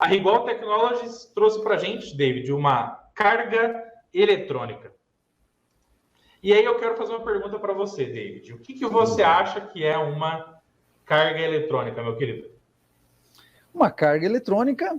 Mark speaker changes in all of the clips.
Speaker 1: A Rigol Technologies trouxe para a gente, David, uma carga eletrônica. E aí eu quero fazer uma pergunta para você, David. O que você acha que é uma carga eletrônica, meu querido?
Speaker 2: Uma carga eletrônica...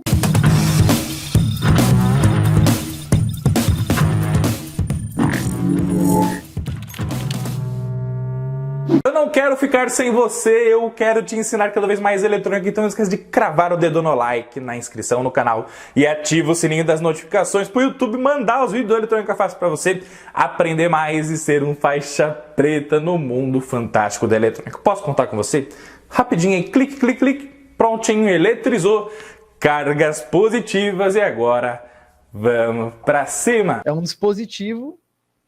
Speaker 3: Eu não quero ficar sem você, eu quero te ensinar cada vez mais eletrônica, então não esqueça de cravar o dedo no like, na inscrição no canal e ativa o sininho das notificações para o YouTube mandar os vídeos do Eletrônica Fácil para você aprender mais e ser um faixa preta no mundo fantástico da eletrônica. Posso contar com você? Rapidinho aí, clique, clique, clique, prontinho, eletrizou, cargas positivas e agora vamos para cima.
Speaker 2: É um dispositivo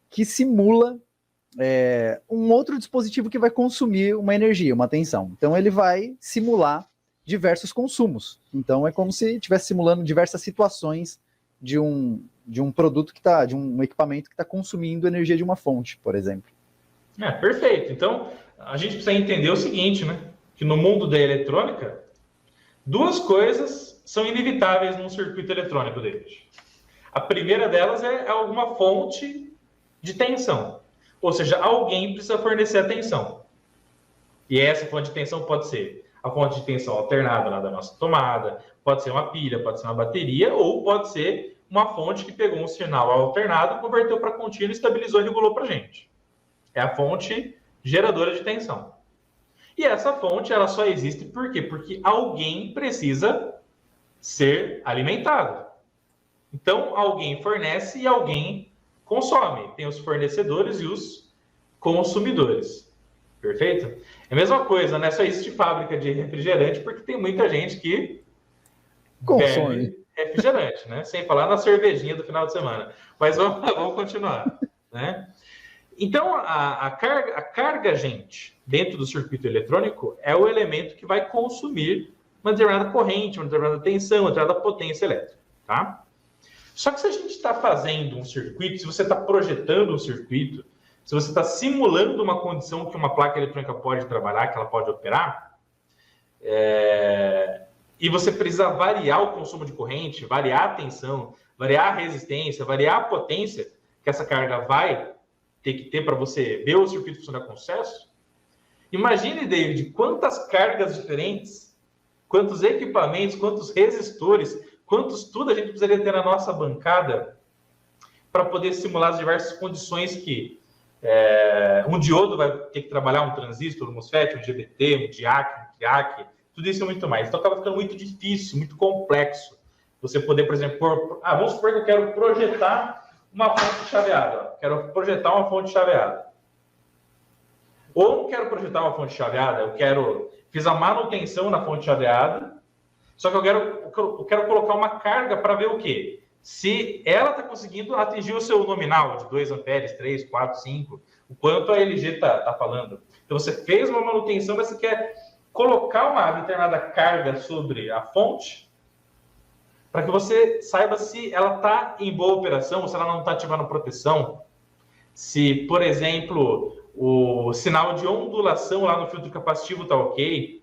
Speaker 2: que simula um outro dispositivo que vai consumir uma energia, uma tensão. Então ele vai simular diversos consumos. Então é como se estivesse simulando diversas situações de um produto de um equipamento que está consumindo energia de uma fonte, por exemplo.
Speaker 1: Perfeito. Então a gente precisa entender o seguinte, né? Que no mundo da eletrônica, duas coisas são inevitáveis num circuito eletrônico deles. A primeira delas é alguma fonte de tensão. Ou seja, alguém precisa fornecer a tensão. E essa fonte de tensão pode ser a fonte de tensão alternada lá da nossa tomada, pode ser uma pilha, pode ser uma bateria, ou pode ser uma fonte que pegou um sinal alternado, converteu para contínuo, estabilizou e regulou para a gente. É a fonte geradora de tensão. E essa fonte, ela só existe por quê? Porque alguém precisa ser alimentado. Então, alguém fornece e alguém consome. Tem os fornecedores e os consumidores. Perfeito? É a mesma coisa, né? Só existe fábrica de refrigerante porque tem muita gente que
Speaker 2: consome
Speaker 1: bebe refrigerante, né? Sem falar na cervejinha do final de semana. Mas vamos continuar, né? Então, a carga, gente, dentro do circuito eletrônico é o elemento que vai consumir uma determinada corrente, uma determinada tensão, uma determinada potência elétrica, tá? Só que se a gente está fazendo um circuito, se você está projetando um circuito, se você está simulando uma condição que uma placa eletrônica pode trabalhar, que ela pode operar, e você precisa variar o consumo de corrente, variar a tensão, variar a resistência, variar a potência que essa carga vai ter que ter para você ver o circuito funcionar com sucesso, imagine, David, quantas cargas diferentes, quantos equipamentos, quantos resistores, quantos tudo a gente precisaria ter na nossa bancada para poder simular as diversas condições que um diodo vai ter que trabalhar, um transistor, um MOSFET, um GBT, um DIAC, um TRIAC, tudo isso e muito mais. Então acaba ficando muito difícil, muito complexo. Você poder, por exemplo, vamos supor que eu quero projetar uma fonte chaveada. Quero projetar uma fonte chaveada. Ou não quero projetar uma fonte chaveada, fiz a manutenção na fonte chaveada, só que eu quero colocar uma carga para ver o quê? Se ela está conseguindo atingir o seu nominal de 2 amperes, 3, 4, 5, o quanto a LG está falando. Então, você fez uma manutenção, mas você quer colocar uma determinada carga sobre a fonte para que você saiba se ela está em boa operação, ou se ela não está ativando proteção. Se, por exemplo, o sinal de ondulação lá no filtro capacitivo está ok.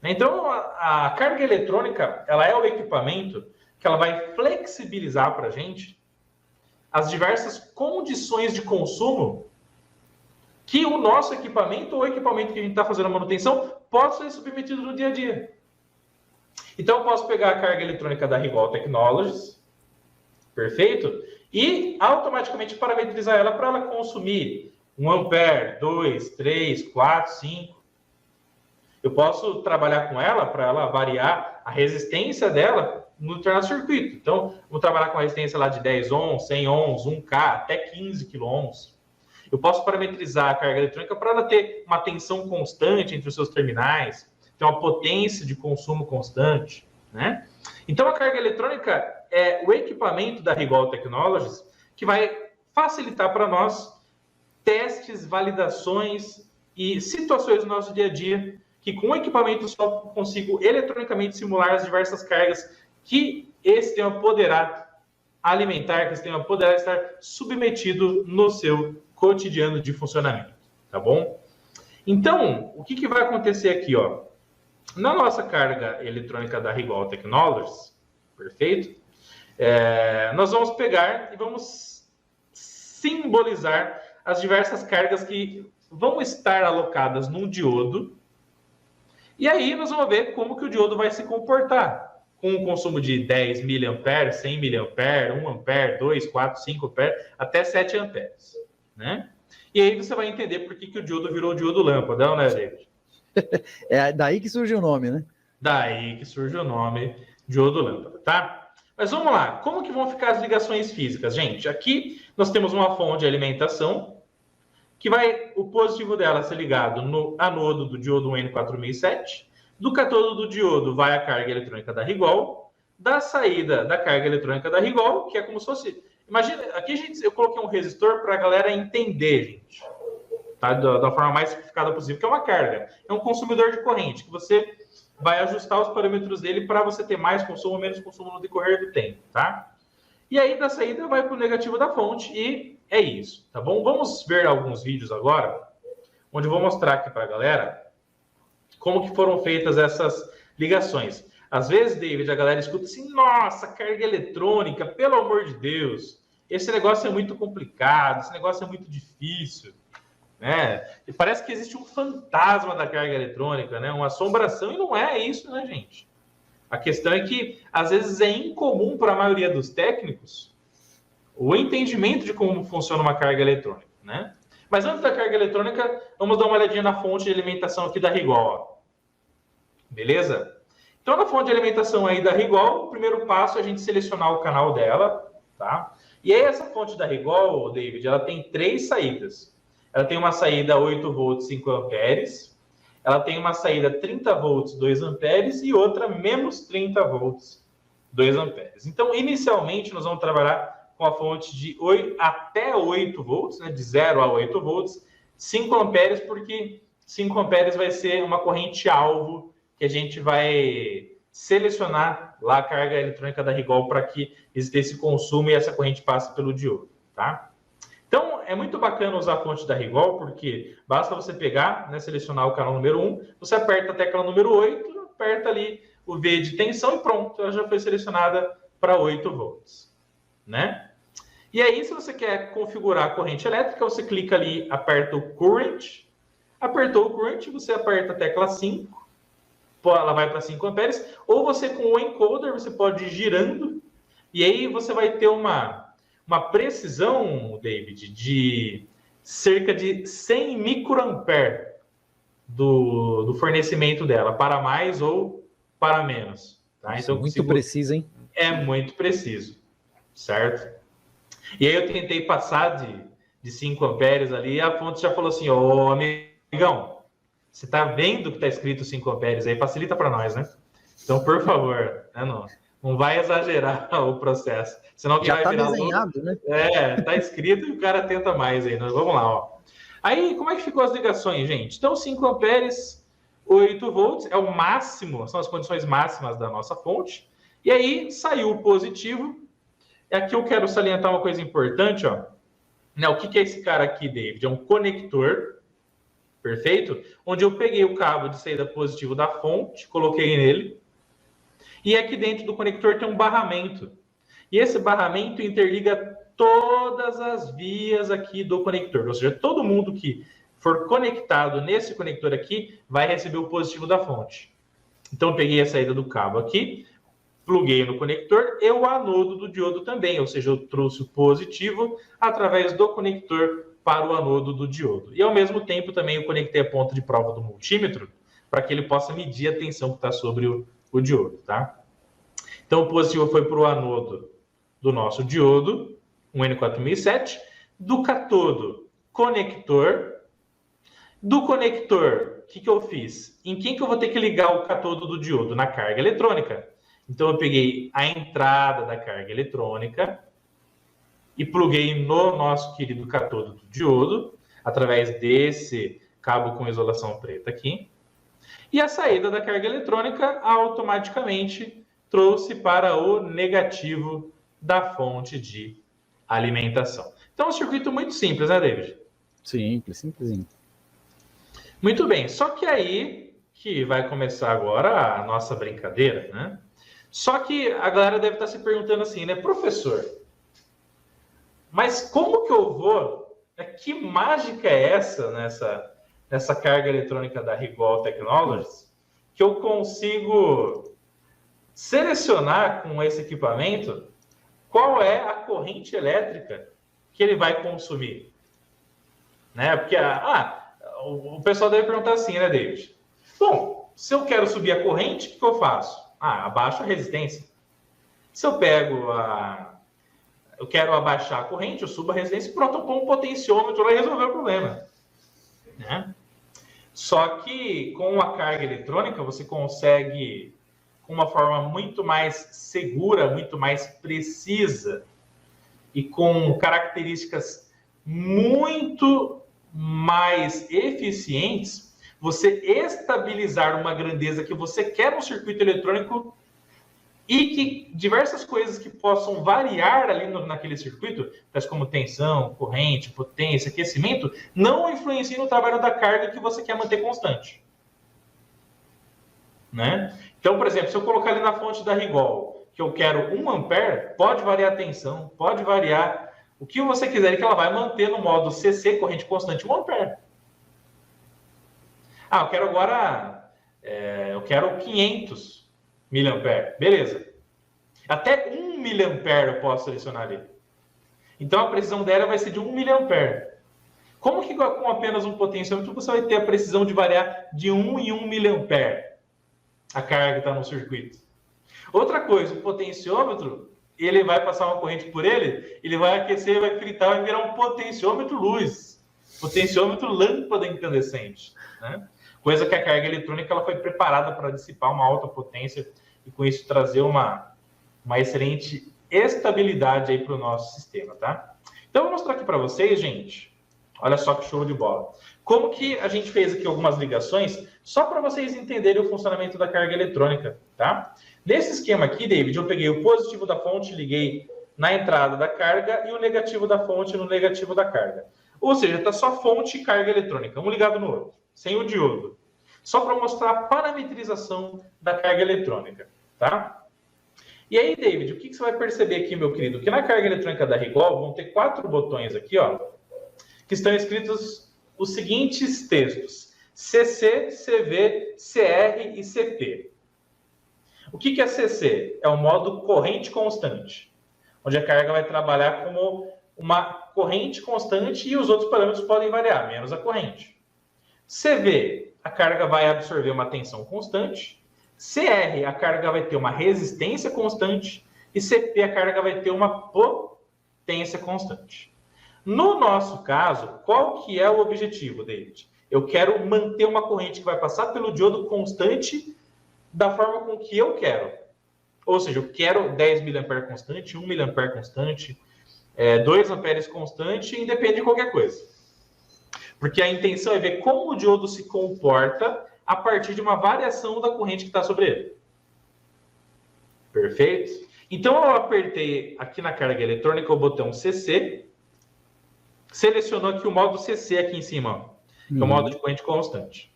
Speaker 1: Então, a carga eletrônica, ela é o equipamento que ela vai flexibilizar para a gente as diversas condições de consumo que o nosso equipamento ou o equipamento que a gente está fazendo a manutenção pode ser submetido no dia a dia. Então, eu posso pegar a carga eletrônica da Rigol Technologies, perfeito? E automaticamente parametrizar ela para ela consumir 1 ampere, 2, 3, 4, 5. Eu posso trabalhar com ela para ela variar a resistência dela no determinado circuito. Então, vou trabalhar com a resistência lá de 10 ohms, 100 ohms, 1K, até 15 kΩ. Eu posso parametrizar a carga eletrônica para ela ter uma tensão constante entre os seus terminais, ter uma potência de consumo constante, né? Então, a carga eletrônica é o equipamento da Rigol Technologies que vai facilitar para nós testes, validações e situações do nosso dia a dia que com o equipamento só consigo eletronicamente simular as diversas cargas que esse sistema poderá alimentar, que esse sistema poderá estar submetido no seu cotidiano de funcionamento, tá bom? Então, o que vai acontecer aqui, ó? Na nossa carga eletrônica da Rigol Technologies, perfeito? Nós vamos pegar e vamos simbolizar as diversas cargas que vão estar alocadas num diodo. E aí nós vamos ver como que o diodo vai se comportar. Com um consumo de 10 mA, 100 mA, 1 A, 2, 4, 5 A, até 7 A. Né? E aí você vai entender por que o diodo virou diodo lâmpada, né, David?
Speaker 2: É daí que surge o nome, né?
Speaker 1: Daí que surge o nome diodo lâmpada, tá? Mas vamos lá, como que vão ficar as ligações físicas? Gente, aqui nós temos uma fonte de alimentação, que vai o positivo dela ser ligado no anodo do diodo N4007, do catodo do diodo vai a carga eletrônica da Rigol, da saída da carga eletrônica da Rigol, que é como se fosse... Imagina, aqui eu coloquei um resistor para a galera entender, gente, tá? Da forma mais simplificada possível, que é uma carga. É um consumidor de corrente, que você vai ajustar os parâmetros dele para você ter mais consumo ou menos consumo no decorrer do tempo, tá? E aí, da saída, vai para o negativo da fonte e é isso, tá bom? Vamos ver alguns vídeos agora, onde eu vou mostrar aqui para a galera como que foram feitas essas ligações. Às vezes, David, a galera escuta assim, nossa, carga eletrônica, pelo amor de Deus, esse negócio é muito complicado, esse negócio é muito difícil, né? E parece que existe um fantasma da carga eletrônica, né? Uma assombração, e não é isso, né, gente? A questão é que, às vezes, é incomum para a maioria dos técnicos o entendimento de como funciona uma carga eletrônica, né? Mas antes da carga eletrônica, vamos dar uma olhadinha na fonte de alimentação aqui da Rigol, ó. Beleza? Então, na fonte de alimentação aí da Rigol, o primeiro passo é a gente selecionar o canal dela, tá? E aí, essa fonte da Rigol, David, ela tem 3 saídas. Ela tem uma saída 8 volts, 5 amperes. Ela tem uma saída 30 volts, 2 amperes e outra menos 30 volts, 2 amperes. Então, inicialmente, nós vamos trabalhar com a fonte de até 8 volts, né, de 0 a 8 volts, 5 amperes, porque 5 amperes vai ser uma corrente-alvo que a gente vai selecionar lá a carga eletrônica da Rigol para que exista esse consumo e essa corrente passe pelo diodo, tá? Então, é muito bacana usar a fonte da Rigol, porque basta você pegar, né, selecionar o canal número 1, você aperta a tecla número 8, aperta ali o V de tensão e pronto, ela já foi selecionada para 8 volts, né? E aí, se você quer configurar a corrente elétrica, você clica ali, aperta o Current, apertou o Current, você aperta a tecla 5, ela vai para 5 amperes, ou você com o encoder, você pode ir girando, e aí você vai ter uma precisão, David, de cerca de 100 microampere do fornecimento dela, para mais ou para menos. Tá? Então,
Speaker 2: muito preciso, hein?
Speaker 1: É muito preciso, certo? E aí eu tentei passar de 5 amperes ali, e a fonte já falou assim, ô amigão, você tá vendo que tá escrito 5 amperes aí? Facilita para nós, né? Então, por favor, né, não vai exagerar o processo. Senão
Speaker 2: já
Speaker 1: vai
Speaker 2: tá
Speaker 1: virar
Speaker 2: desenhado, né?
Speaker 1: tá escrito e o cara tenta mais aí. Vamos lá, ó. Aí, como é que ficou as ligações, gente? Então, 5 amperes, 8 volts, é o máximo, são as condições máximas da nossa fonte. E aí, saiu o positivo. E aqui eu quero salientar uma coisa importante, ó. Né, o que é esse cara aqui, David? É um conector, perfeito? Onde eu peguei o cabo de saída positivo da fonte, coloquei nele. E aqui dentro do conector tem um barramento. E esse barramento interliga todas as vias aqui do conector. Ou seja, todo mundo que for conectado nesse conector aqui vai receber o positivo da fonte. Então, eu peguei a saída do cabo aqui, pluguei no conector e o anodo do diodo também. Ou seja, eu trouxe o positivo através do conector para o anodo do diodo. E, ao mesmo tempo, também eu conectei a ponta de prova do multímetro para que ele possa medir a tensão que está sobre o diodo, tá? Então, o positivo foi para o anodo do nosso diodo, um N4007, do catodo, conector. Do conector, o que eu fiz? Em quem que eu vou ter que ligar o catodo do diodo? Na carga eletrônica. Então, eu peguei a entrada da carga eletrônica e pluguei no nosso querido catodo do diodo, através desse cabo com isolação preta aqui. E a saída da carga eletrônica automaticamente trouxe para o negativo da fonte de alimentação. Então, é um circuito muito simples, né, David?
Speaker 2: Simples, simplesinho.
Speaker 1: Muito bem. Só que aí, que vai começar agora a nossa brincadeira, né? Só que a galera deve estar se perguntando assim, né? Professor, mas como que eu vou... Que mágica é essa nessa carga eletrônica da Rigol Technologies que eu consigo selecionar com esse equipamento qual é a corrente elétrica que ele vai consumir? Né? Porque o pessoal deve perguntar assim, né, David? Bom, se eu quero subir a corrente, o que eu faço? Abaixo a resistência. Se eu eu quero abaixar a corrente, eu subo a resistência e pronto, eu ponho um potenciômetro lá e resolver o problema. Né? Só que com a carga eletrônica, você consegue, com uma forma muito mais segura, muito mais precisa e com características muito mais eficientes, você estabilizar uma grandeza que você quer no circuito eletrônico e que diversas coisas que possam variar ali naquele circuito, tais como tensão, corrente, potência, aquecimento, não influenciam no trabalho da carga que você quer manter constante. Né? Então, por exemplo, se eu colocar ali na fonte da Rigol, que eu quero 1 ampere, pode variar a tensão, pode variar o que você quiser, que ela vai manter no modo CC, corrente constante, 1 ampere. Eu quero agora, eu quero 500 miliampere. Beleza. Até 1 miliampere eu posso selecionar ali. Então, a precisão dela vai ser de 1 miliampere. Como que com apenas um potenciômetro você vai ter a precisão de variar de 1 em 1 miliampere? A carga que está no circuito. Outra coisa, o potenciômetro, ele vai passar uma corrente por ele vai aquecer, vai fritar, vai virar um potenciômetro luz. Potenciômetro lâmpada incandescente. Né? Coisa que a carga eletrônica ela foi preparada para dissipar uma alta potência e com isso trazer uma excelente estabilidade aí para o nosso sistema, tá? Então, eu vou mostrar aqui para vocês, gente. Olha só que show de bola. Como que a gente fez aqui algumas ligações, só para vocês entenderem o funcionamento da carga eletrônica, tá? Nesse esquema aqui, David, eu peguei o positivo da fonte, liguei na entrada da carga e o negativo da fonte no negativo da carga. Ou seja, está só fonte e carga eletrônica, um ligado no outro, sem o diodo. Só para mostrar a parametrização da carga eletrônica, tá? E aí, David, o que você vai perceber aqui, meu querido? Que na carga eletrônica da Rigol vão ter 4 botões aqui, ó, que estão escritos os seguintes textos: CC, CV, CR e CP. O que é CC? É o modo corrente constante, onde a carga vai trabalhar como uma corrente constante e os outros parâmetros podem variar, menos a corrente. CV, a carga vai absorver uma tensão constante. CR, a carga vai ter uma resistência constante. E CP, a carga vai ter uma potência constante. No nosso caso, qual que é o objetivo, David? Eu quero manter uma corrente que vai passar pelo diodo constante da forma com que eu quero. Ou seja, eu quero 10 mA constante, 1 mA constante, 2 amperes constante, independe de qualquer coisa. Porque a intenção é ver como o diodo se comporta a partir de uma variação da corrente que está sobre ele. Perfeito? Então, eu apertei aqui na carga eletrônica o botão CC, selecionou aqui o modo CC aqui em cima, ó, que é o modo de corrente constante.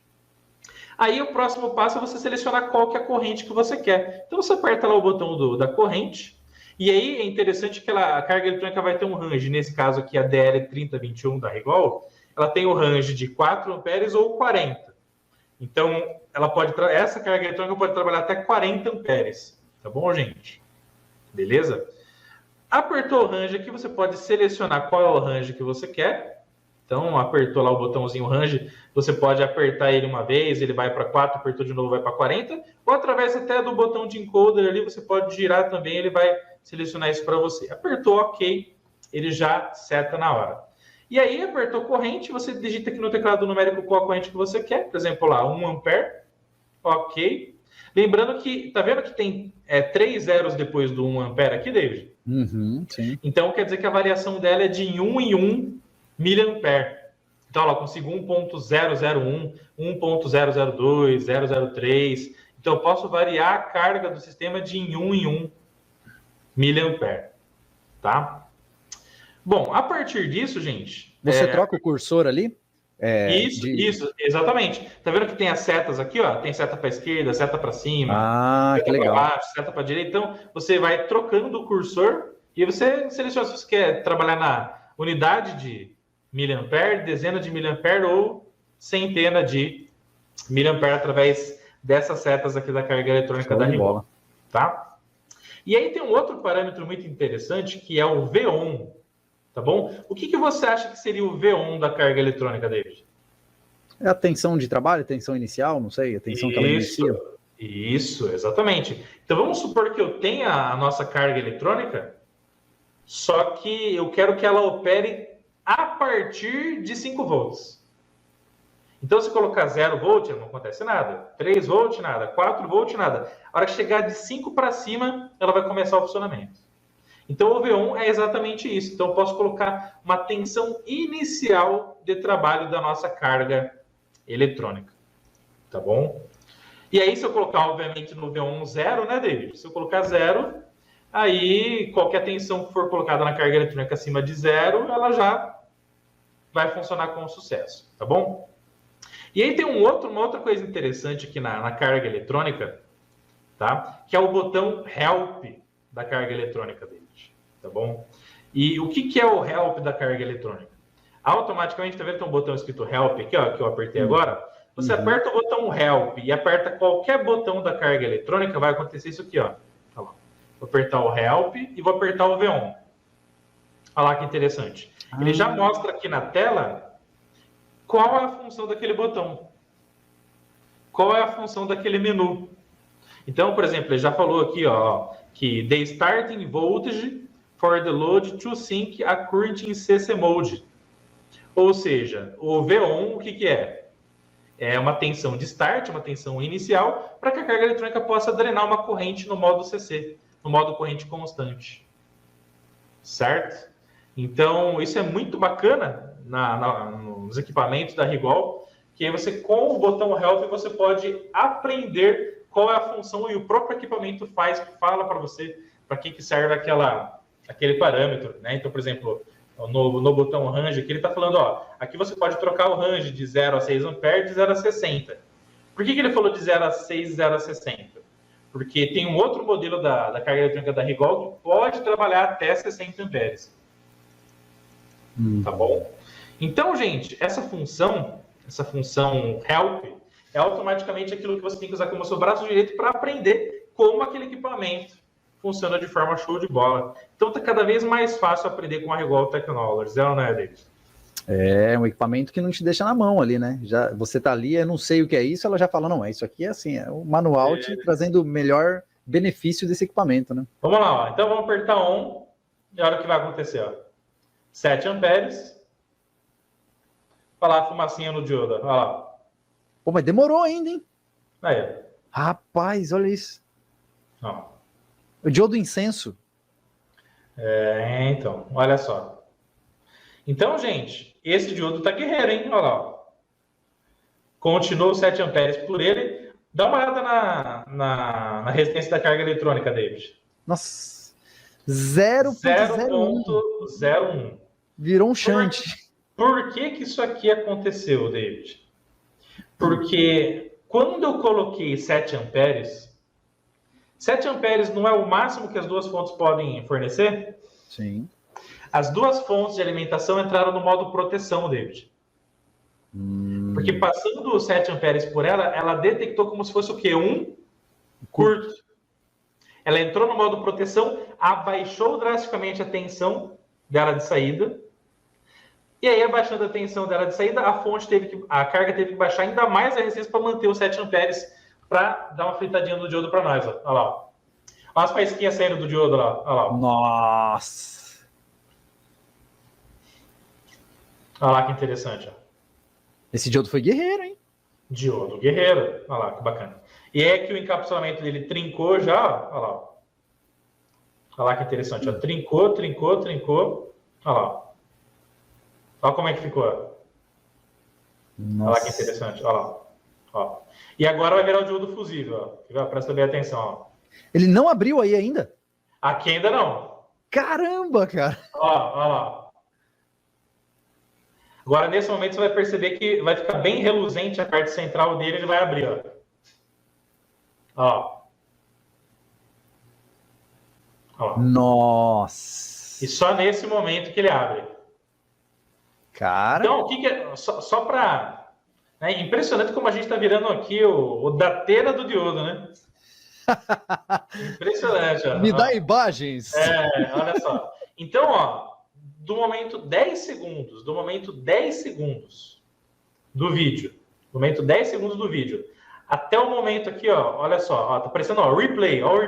Speaker 1: Aí, o próximo passo é você selecionar qual que é a corrente que você quer. Então, você aperta lá o botão da corrente, e aí é interessante que a carga eletrônica vai ter um range, nesse caso aqui, a DL3021 da Rigol, ela tem o range de 4 amperes ou 40. Então, essa carga eletrônica pode trabalhar até 40 amperes. Tá bom, gente? Beleza? Apertou o range aqui, você pode selecionar qual é o range que você quer. Então, apertou lá o botãozinho range, você pode apertar ele uma vez, ele vai para 4, apertou de novo, vai para 40. Ou através até do botão de encoder ali, você pode girar também, ele vai selecionar isso para você. Apertou OK, ele já seta na hora. E aí, apertou corrente, você digita aqui no teclado numérico qual a corrente que você quer. Por exemplo, lá, 1 ampere. OK. Lembrando que, tá vendo que tem 3 zeros depois do 1 ampere aqui, David?
Speaker 2: Sim.
Speaker 1: Então, quer dizer que a variação dela é de 1 em 1 miliampere. Então, ela consigo 1.001, 1.002, 003. Então, eu posso variar a carga do sistema de em 1 miliampere. Tá? Bom, a partir disso, gente...
Speaker 2: Você troca o cursor ali?
Speaker 1: Isso, exatamente. Tá vendo que tem as setas aqui, ó? Tem seta para esquerda, seta para cima,
Speaker 2: que legal.
Speaker 1: Para baixo, seta para direita. Então, você vai trocando o cursor e você seleciona se você quer trabalhar na unidade de miliampere, dezena de miliampere ou centena de miliampere através dessas setas aqui da carga eletrônica da Rigol, tá? E aí tem um outro parâmetro muito interessante que é o VON, tá bom? O que você acha que seria o VON da carga eletrônica, David?
Speaker 2: É a tensão de trabalho, tensão inicial, não sei, a tensão que ela inicia.
Speaker 1: Isso, exatamente. Então vamos supor que eu tenha a nossa carga eletrônica, só que eu quero que ela opere a partir de 5 volts. Então, se colocar 0 volt, não acontece nada. 3 volt, nada. 4 volt, nada. A hora que chegar de 5 para cima, ela vai começar o funcionamento. Então, o VON é exatamente isso. Então, eu posso colocar uma tensão inicial de trabalho da nossa carga eletrônica. Tá bom? E aí, se eu colocar, obviamente, no VON 0, né, David? Se eu colocar 0, aí qualquer tensão que for colocada na carga eletrônica acima de 0, ela já vai funcionar com sucesso. Tá bom? E aí tem uma outra coisa interessante aqui na carga eletrônica, tá? Que é o botão Help da carga eletrônica deles, tá bom? E o que é o Help da carga eletrônica? Automaticamente, tá vendo que tem um botão escrito Help aqui, ó, que eu apertei agora? Você aperta o botão Help e aperta qualquer botão da carga eletrônica, vai acontecer isso aqui, ó. Vou apertar o Help e vou apertar o VON. Olha lá que interessante. Ele já mostra aqui na tela qual é a função daquele botão? Qual é a função daquele menu? Então, por exemplo, ele já falou aqui, ó, que the starting voltage for the load to sync a current in CC mode. Ou seja, o VON, o que é? É uma tensão de start, uma tensão inicial, para que a carga eletrônica possa drenar uma corrente no modo CC, no modo corrente constante. Certo? Então, isso é muito bacana nos equipamentos da Rigol, que aí você, com o botão Help, você pode aprender qual é a função e o próprio equipamento fala para você para que serve aquele parâmetro, né? Então, por exemplo, no botão range aqui, ele está falando, ó, aqui você pode trocar o range de 0 a 6 amperes, de 0 a 60. Por que ele falou de 0 a 6 e 0 a 60? Porque tem um outro modelo da carga eletrônica da Rigol que pode trabalhar até 60 amperes. Tá bom? Então, gente, essa função Help, é automaticamente aquilo que você tem que usar como seu braço direito para aprender como aquele equipamento funciona de forma show de bola. Então, está cada vez mais fácil aprender com a Rigol Technologies, não é, David?
Speaker 2: É um equipamento que não te deixa na mão ali, né? Já, você tá ali, eu não sei o que é isso, ela já fala, não, isso aqui é assim, é o manual te trazendo o melhor benefício desse equipamento, né?
Speaker 1: Vamos lá, ó. Então vamos apertar ON, e olha o que vai acontecer, ó. 7 amperes. Olha lá a fumacinha no diodo, olha lá.
Speaker 2: Pô, mas demorou ainda, hein?
Speaker 1: Aí.
Speaker 2: Rapaz, olha isso.
Speaker 1: Ó.
Speaker 2: O diodo incenso.
Speaker 1: Então, olha só. Então, gente, esse diodo tá guerreiro, hein? Olha lá. Ó. Continua 7 amperes por ele. Dá uma olhada na resistência da carga eletrônica, David.
Speaker 2: Nossa. 0.01. Virou um shunt.
Speaker 1: Por que isso aqui aconteceu, David? Porque quando eu coloquei 7 amperes, 7 amperes não é o máximo que as duas fontes podem fornecer?
Speaker 2: Sim.
Speaker 1: As duas fontes de alimentação entraram no modo proteção, David. Porque passando os 7 amperes por ela detectou como se fosse o quê? Um curto. Ela entrou no modo proteção, abaixou drasticamente a tensão dela de saída. E aí, abaixando a tensão dela de saída, a carga teve que baixar ainda mais a resistência para manter os 7 amperes para dar uma fritadinha no diodo para nós. Ó. Olha lá. Ó. Olha as faísquinhas saindo do diodo lá. Olha lá. Ó.
Speaker 2: Nossa!
Speaker 1: Olha lá que interessante. Ó.
Speaker 2: Esse diodo foi guerreiro, hein?
Speaker 1: Diodo guerreiro. Olha lá, que bacana. E é que o encapsulamento dele trincou já. Ó. Olha lá. Ó. Olha lá que interessante. Ó. Trincou. Olha lá. Ó. Olha como é que ficou.
Speaker 2: Nossa.
Speaker 1: Olha lá que interessante. Olha lá. Ó. E agora vai virar o diodo fusível. Ó. Presta bem atenção. Ó.
Speaker 2: Ele não abriu aí ainda?
Speaker 1: Aqui ainda não.
Speaker 2: Caramba, cara.
Speaker 1: Ó, olha lá. Agora, nesse momento, você vai perceber que vai ficar bem reluzente a parte central dele, ele vai abrir, ó. Ó. Ó.
Speaker 2: Nossa!
Speaker 1: E só nesse momento que ele abre.
Speaker 2: Cara...
Speaker 1: Então, o que é... Só para... É impressionante como a gente está virando aqui o Datena do diodo, né? Impressionante. Ó.
Speaker 2: Me dá imagens!
Speaker 1: Olha só. Então, ó, do momento 10 segundos do vídeo, até o momento aqui, ó, olha só, ó, tá aparecendo, ó, replay, ó,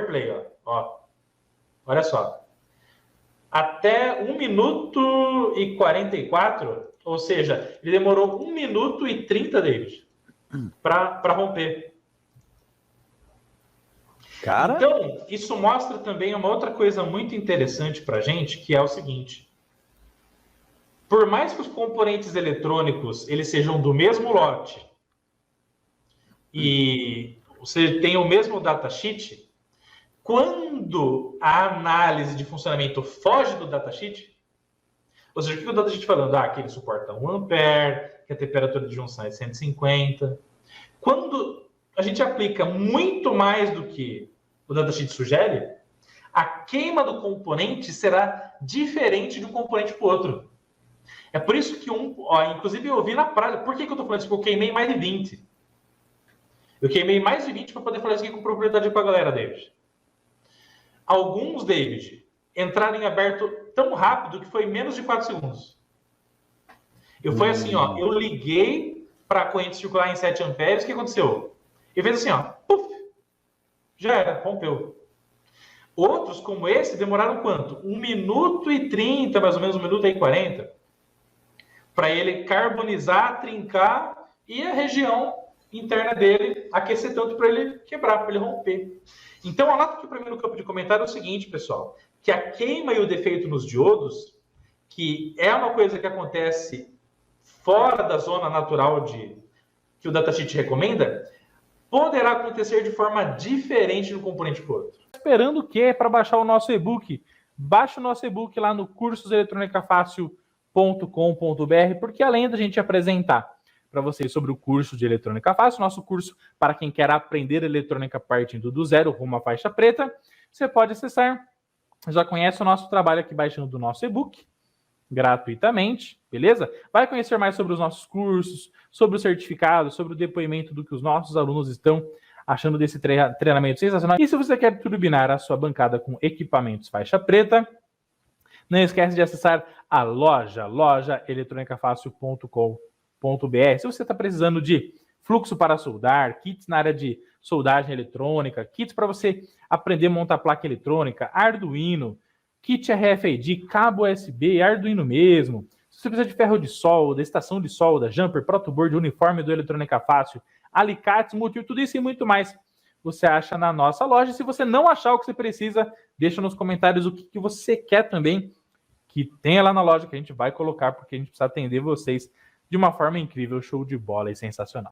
Speaker 1: olha só. Até 1 minuto e 44, ou seja, ele demorou 1 minuto e 30, David, para romper.
Speaker 2: Cara...
Speaker 1: Então, isso mostra também uma outra coisa muito interessante para a gente, que é o seguinte. Por mais que os componentes eletrônicos eles sejam do mesmo lote e você tenha o mesmo datasheet, quando a análise de funcionamento foge do datasheet, ou seja, o que o datasheet está falando? Que ele suporta 1 ampere, que a temperatura de junção é 150. Quando a gente aplica muito mais do que o datasheet sugere, a queima do componente será diferente de um componente para o outro. É por isso que inclusive eu vi na prática. Por que eu estou falando isso? Porque eu queimei mais de 20. Eu queimei mais de 20 para poder falar isso aqui com propriedade com a galera, David. Alguns, David, entraram em aberto tão rápido que foi menos de 4 segundos. Foi assim, ó, eu liguei para a corrente circular em 7 amperes, o que aconteceu? Ele fez assim, ó, puf, já era, rompeu. Outros, como esse, demoraram quanto? 1 minuto e 30, mais ou menos 1 minuto e 40, para ele carbonizar, trincar e a região interna dele aquecer tanto para ele quebrar, para ele romper. Então, anota aqui para mim no campo de comentário o seguinte, pessoal, que a queima e o defeito nos diodos, que é uma coisa que acontece fora da zona natural que o datasheet recomenda, poderá acontecer de forma diferente de um componente para o outro.
Speaker 3: Esperando o quê? Para baixar o nosso e-book. Baixe o nosso e-book lá no cursoseletronicafácil.com.br, porque além da gente apresentar para vocês sobre o curso de Eletrônica Fácil, nosso curso para quem quer aprender eletrônica partindo do zero rumo à faixa preta, você pode acessar, já conhece o nosso trabalho aqui baixando do nosso e-book, gratuitamente, beleza? Vai conhecer mais sobre os nossos cursos, sobre o certificado, sobre o depoimento do que os nossos alunos estão achando desse treinamento sensacional. E se você quer turbinar a sua bancada com equipamentos faixa preta, não esquece de acessar a loja eletronicafácil.com.br. Se você está precisando de fluxo para soldar, kits na área de soldagem eletrônica, kits para você aprender a montar placa eletrônica, Arduino, kit RFID, cabo USB, Arduino mesmo. Se você precisa de ferro de solda, estação de solda, jumper, protoboard, uniforme do Eletrônica Fácil, alicates, multi, tudo isso e muito mais você acha na nossa loja. Se você não achar o que você precisa, deixa nos comentários o que você quer também que tenha lá na loja, que a gente vai colocar, porque a gente precisa atender vocês de uma forma incrível, show de bola e sensacional.